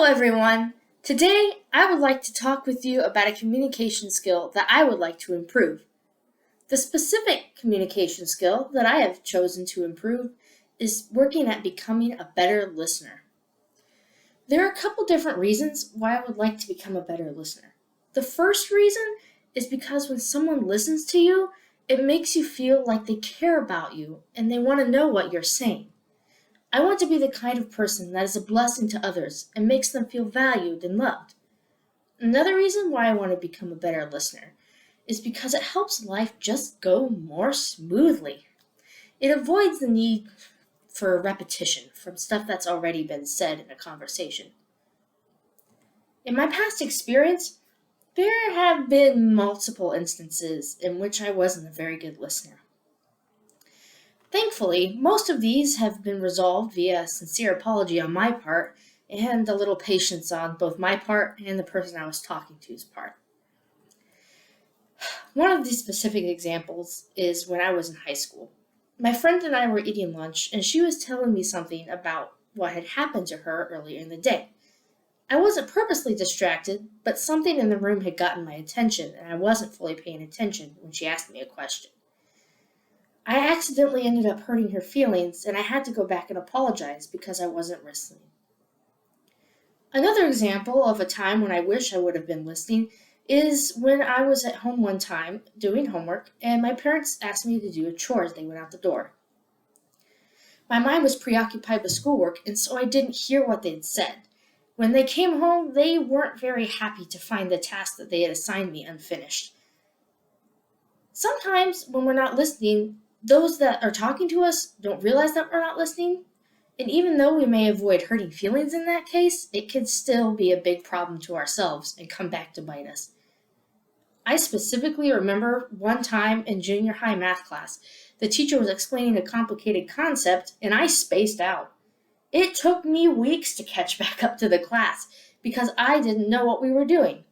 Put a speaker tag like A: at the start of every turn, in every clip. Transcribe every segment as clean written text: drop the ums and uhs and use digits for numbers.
A: everyone. Today, I would like to talk with you about a communication skill that I would like to improve. The specific communication skill that I have chosen to improve is working at becoming a better listener. There are a couple different reasons why I would like to become a better listener. The first reason is because when someone listens to you, it makes you feel like they care about you and they want to know what you're saying. I want to be the kind of person that is a blessing to others and makes them feel valued and loved. Another reason why I want to become a better listener is because it helps life just go more smoothly. It avoids the need for repetition from stuff that's already been said in a conversation. In my past experience, there have been multiple instances in which I wasn't a very good listener. Thankfully, most of these have been resolved via a sincere apology on my part and a little patience on both my part and the person I was talking to's part. One of these specific examples is when I was in high school. My friend and I were eating lunch, and she was telling me something about what had happened to her earlier in the day. I wasn't purposely distracted, but something in the room had gotten my attention, and I wasn't fully paying attention when she asked me a question. I accidentally ended up hurting her feelings, and I had to go back and apologize because I wasn't listening. Another example of a time when I wish I would have been listening is when I was at home one time doing homework, and my parents asked me to do a chore as they went out the door. My mind was preoccupied with schoolwork, and so I didn't hear what they'd said. When they came home, they weren't very happy to find the task that they had assigned me unfinished. Sometimes, when we're not listening, those that are talking to us don't realize that we're not listening, and even though we may avoid hurting feelings in that case, it can still be a big problem to ourselves and come back to bite us. I specifically remember one time in junior high math class, the teacher was explaining a complicated concept and I spaced out. It took me weeks to catch back up to the class because I didn't know what we were doing.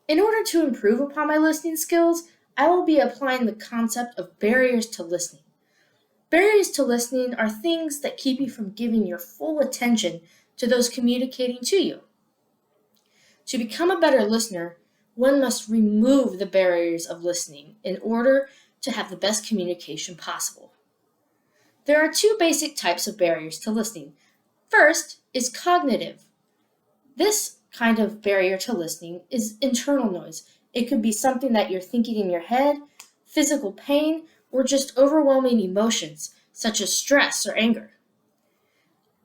A: In order to improve upon my listening skills, I will be applying the concept of barriers to listening. Barriers to listening are things that keep you from giving your full attention to those communicating to you. To become a better listener, one must remove the barriers of listening in order to have the best communication possible. There are two basic types of barriers to listening. First is cognitive. This kind of barrier to listening is internal noise. It could be something that you're thinking in your head, physical pain, or just overwhelming emotions, such as stress or anger.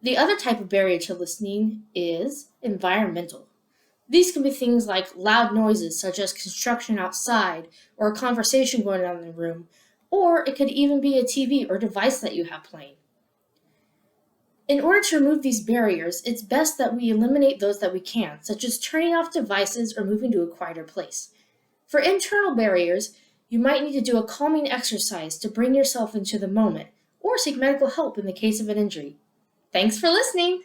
A: The other type of barrier to listening is environmental. These can be things like loud noises, such as construction outside, or a conversation going on in the room, or it could even be a TV or device that you have playing. In order to remove these barriers, it's best that we eliminate those that we can, such as turning off devices or moving to a quieter place. For internal barriers, you might need to do a calming exercise to bring yourself into the moment, or seek medical help in the case of an injury. Thanks for listening!